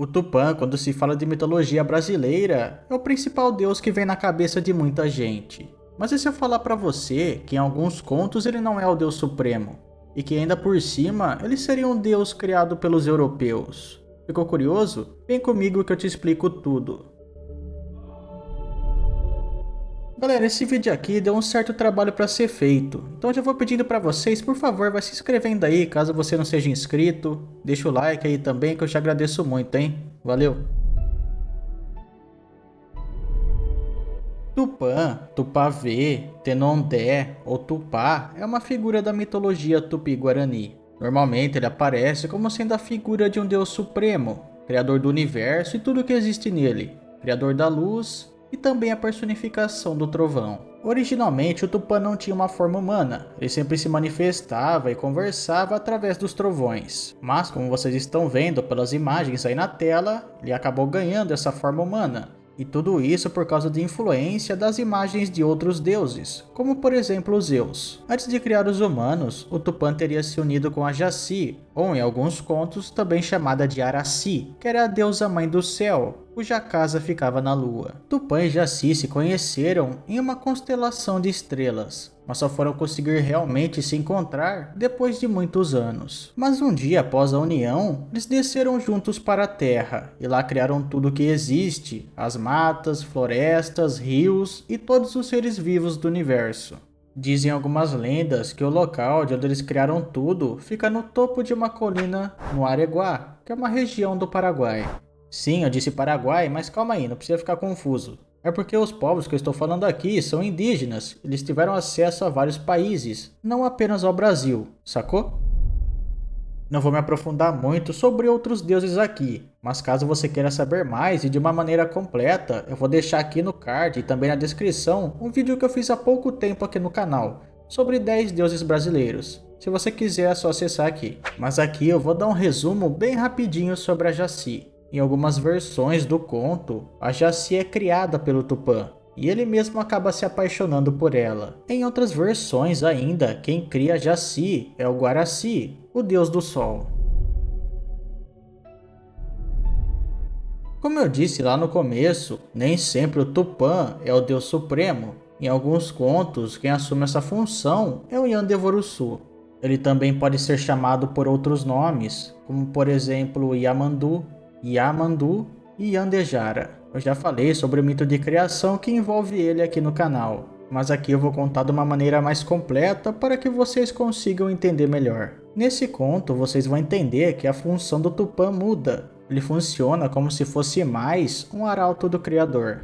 O Tupã, quando se fala de mitologia brasileira, é o principal deus que vem na cabeça de muita gente. Mas e se eu falar pra você que em alguns contos ele não é o deus supremo, e que ainda por cima ele seria um deus criado pelos europeus? Ficou curioso? Vem comigo que eu te explico tudo. Galera, esse vídeo aqui deu um certo trabalho para ser feito, então eu já vou pedindo para vocês, por favor, vai se inscrevendo aí, caso você não seja inscrito, deixa o like aí também que eu te agradeço muito, hein? Valeu! Tupã, Tupavê, Tenondé ou Tupá é uma figura da mitologia tupi-guarani. Normalmente ele aparece como sendo a figura de um deus supremo, criador do universo e tudo que existe nele, criador da luz e também a personificação do trovão. Originalmente o Tupã não tinha uma forma humana, ele sempre se manifestava e conversava através dos trovões. Mas como vocês estão vendo pelas imagens aí na tela, ele acabou ganhando essa forma humana. E tudo isso por causa de influência das imagens de outros deuses, como por exemplo Zeus. Antes de criar os humanos, o Tupã teria se unido com a Jaci, ou em alguns contos também chamada de Araci, que era a deusa mãe do céu, cuja casa ficava na lua. Tupã e Jaci se conheceram em uma constelação de estrelas, mas só foram conseguir realmente se encontrar depois de muitos anos. Mas um dia após a união, eles desceram juntos para a Terra, e lá criaram tudo que existe, as matas, florestas, rios e todos os seres vivos do universo. Dizem algumas lendas que o local de onde eles criaram tudo fica no topo de uma colina no Areguá, que é uma região do Paraguai. Sim, eu disse Paraguai, mas calma aí, não precisa ficar confuso. É porque os povos que eu estou falando aqui são indígenas, eles tiveram acesso a vários países, não apenas ao Brasil, sacou? Não vou me aprofundar muito sobre outros deuses aqui, mas caso você queira saber mais e de uma maneira completa, eu vou deixar aqui no card e também na descrição um vídeo que eu fiz há pouco tempo aqui no canal, sobre 10 deuses brasileiros. Se você quiser é só acessar aqui. Mas aqui eu vou dar um resumo bem rapidinho sobre a Jaci. Em algumas versões do conto, a Jaci é criada pelo Tupã, e ele mesmo acaba se apaixonando por ela. Em outras versões ainda, quem cria a Jaci é o Guaraci, o deus do sol. Como eu disse lá no começo, nem sempre o Tupã é o deus supremo. Em alguns contos, quem assume essa função é o Yandevoruçu. Ele também pode ser chamado por outros nomes, como por exemplo Yamandu, Yamandu e Yandejara. Eu já falei sobre o mito de criação que envolve ele aqui no canal, mas aqui eu vou contar de uma maneira mais completa para que vocês consigam entender melhor. Nesse conto vocês vão entender que a função do Tupã muda. Ele funciona como se fosse mais um arauto do Criador.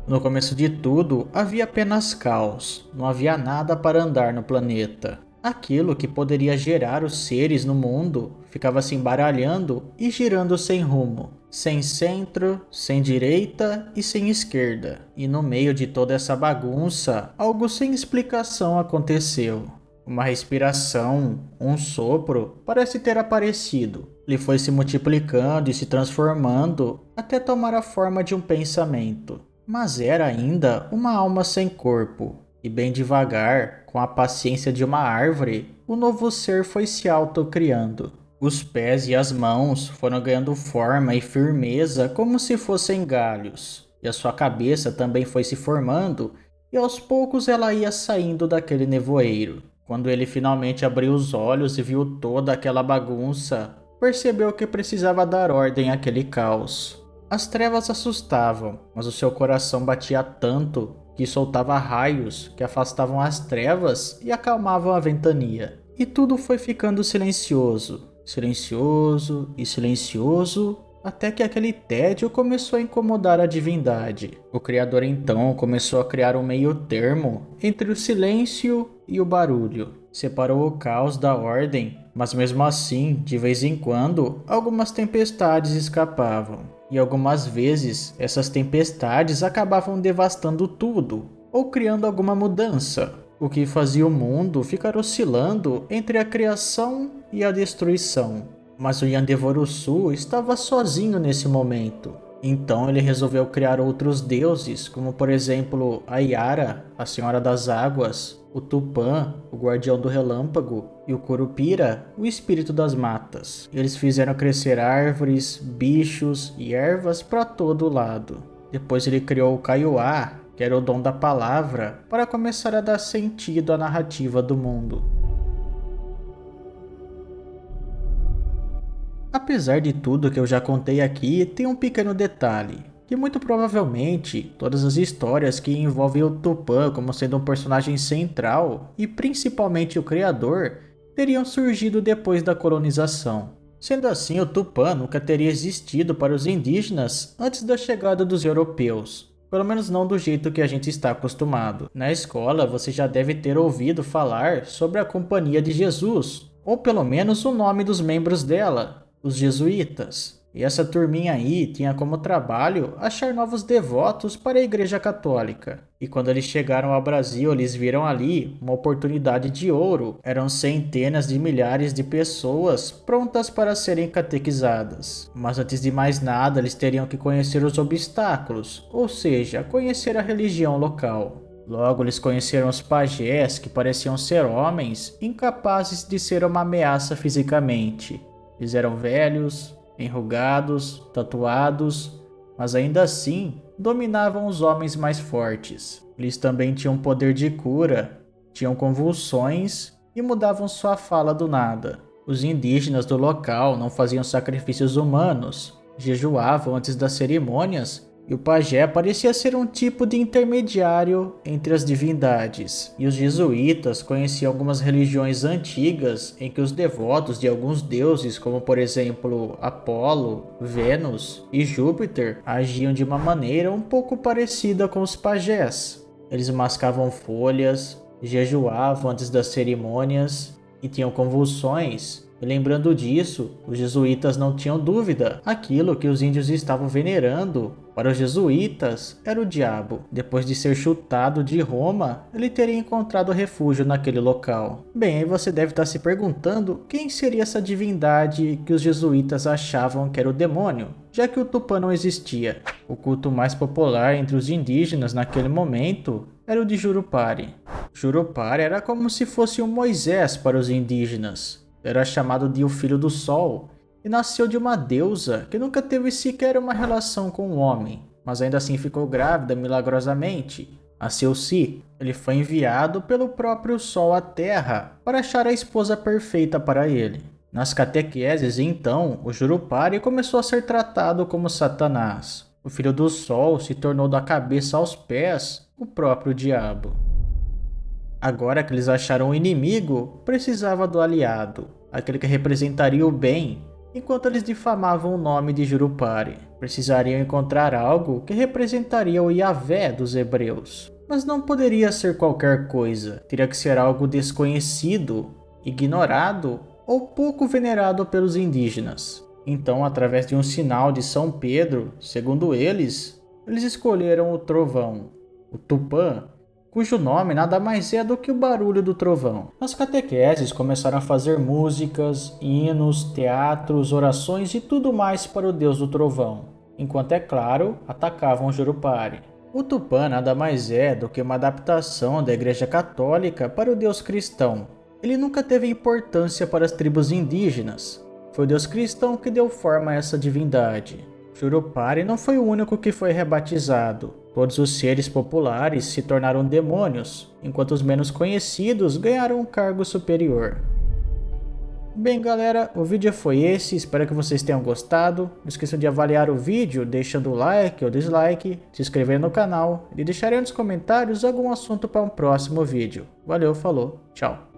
No começo de tudo, havia apenas caos, não havia nada para andar no planeta. Aquilo que poderia gerar os seres no mundo ficava se embaralhando e girando sem rumo, sem centro, sem direita e sem esquerda. E no meio de toda essa bagunça, algo sem explicação aconteceu. Uma respiração, um sopro, parece ter aparecido. Ele foi se multiplicando e se transformando até tomar a forma de um pensamento. Mas era ainda uma alma sem corpo. E bem devagar, com a paciência de uma árvore, o novo ser foi se autocriando. Os pés e as mãos foram ganhando forma e firmeza como se fossem galhos. E a sua cabeça também foi se formando, e aos poucos ela ia saindo daquele nevoeiro. Quando ele finalmente abriu os olhos e viu toda aquela bagunça, percebeu que precisava dar ordem àquele caos. As trevas assustavam, mas o seu coração batia tanto que soltava raios que afastavam as trevas e acalmavam a ventania. E tudo foi ficando silencioso, silencioso e silencioso, até que aquele tédio começou a incomodar a divindade. O Criador então começou a criar um meio termo entre o silêncio e o barulho. Separou o caos da ordem, mas mesmo assim, de vez em quando, algumas tempestades escapavam. E algumas vezes, essas tempestades acabavam devastando tudo, ou criando alguma mudança, o que fazia o mundo ficar oscilando entre a criação e a destruição. Mas o Yandevoruçu estava sozinho nesse momento. Então ele resolveu criar outros deuses, como por exemplo a Yara, a Senhora das Águas, o Tupã, o Guardião do Relâmpago, e o Curupira, o Espírito das Matas. Eles fizeram crescer árvores, bichos e ervas para todo lado. Depois ele criou o Kaiowá, que era o dom da palavra, para começar a dar sentido à narrativa do mundo. Apesar de tudo que eu já contei aqui, tem um pequeno detalhe, que muito provavelmente todas as histórias que envolvem o Tupã como sendo um personagem central, e principalmente o criador, teriam surgido depois da colonização. Sendo assim, o Tupã nunca teria existido para os indígenas antes da chegada dos europeus. Pelo menos não do jeito que a gente está acostumado. Na escola, você já deve ter ouvido falar sobre a Companhia de Jesus, ou pelo menos o nome dos membros dela, os jesuítas. E essa turminha aí tinha como trabalho achar novos devotos para a Igreja Católica. E quando eles chegaram ao Brasil, eles viram ali uma oportunidade de ouro. Eram centenas de milhares de pessoas prontas para serem catequizadas. Mas antes de mais nada, eles teriam que conhecer os obstáculos, ou seja, conhecer a religião local. Logo, eles conheceram os pajés, que pareciam ser homens, incapazes de ser uma ameaça fisicamente. Eles eram velhos, enrugados, tatuados, mas ainda assim dominavam os homens mais fortes. Eles também tinham poder de cura, tinham convulsões e mudavam sua fala do nada. Os indígenas do local não faziam sacrifícios humanos, jejuavam antes das cerimônias, e o pajé parecia ser um tipo de intermediário entre as divindades. E os jesuítas conheciam algumas religiões antigas em que os devotos de alguns deuses, como por exemplo Apolo, Vênus e Júpiter, agiam de uma maneira um pouco parecida com os pajés. Eles mascavam folhas, jejuavam antes das cerimônias e tinham convulsões. E lembrando disso, os jesuítas não tinham dúvida. Aquilo que os índios estavam venerando para os jesuítas era o diabo. Depois de ser chutado de Roma, ele teria encontrado refúgio naquele local. Bem, aí você deve estar se perguntando quem seria essa divindade que os jesuítas achavam que era o demônio, já que o Tupã não existia. O culto mais popular entre os indígenas naquele momento era o de Jurupari. Jurupari era como se fosse um Moisés para os indígenas. Era chamado de o Filho do Sol e nasceu de uma deusa que nunca teve sequer uma relação com um homem, mas ainda assim ficou grávida milagrosamente. A Seuci, ele foi enviado pelo próprio Sol à Terra para achar a esposa perfeita para ele. Nas catequeses, então, o Jurupari começou a ser tratado como Satanás. O Filho do Sol se tornou da cabeça aos pés o próprio diabo. Agora que eles acharam o inimigo, precisava do aliado, aquele que representaria o bem, enquanto eles difamavam o nome de Jurupari. Precisariam encontrar algo que representaria o Yahvé dos hebreus. Mas não poderia ser qualquer coisa, teria que ser algo desconhecido, ignorado ou pouco venerado pelos indígenas. Então, através de um sinal de São Pedro, segundo eles escolheram o trovão, o Tupã, cujo nome nada mais é do que o barulho do trovão. As catequeses começaram a fazer músicas, hinos, teatros, orações e tudo mais para o deus do trovão, enquanto, é claro, atacavam o Jurupari. O Tupã nada mais é do que uma adaptação da Igreja Católica para o deus cristão. Ele nunca teve importância para as tribos indígenas. Foi o deus cristão que deu forma a essa divindade. Jurupari não foi o único que foi rebatizado. Todos os seres populares se tornaram demônios, enquanto os menos conhecidos ganharam um cargo superior. Bem galera, o vídeo foi esse, espero que vocês tenham gostado. Não esqueçam de avaliar o vídeo deixando o like ou dislike, se inscrever no canal e deixarem nos comentários algum assunto para um próximo vídeo. Valeu, falou, tchau.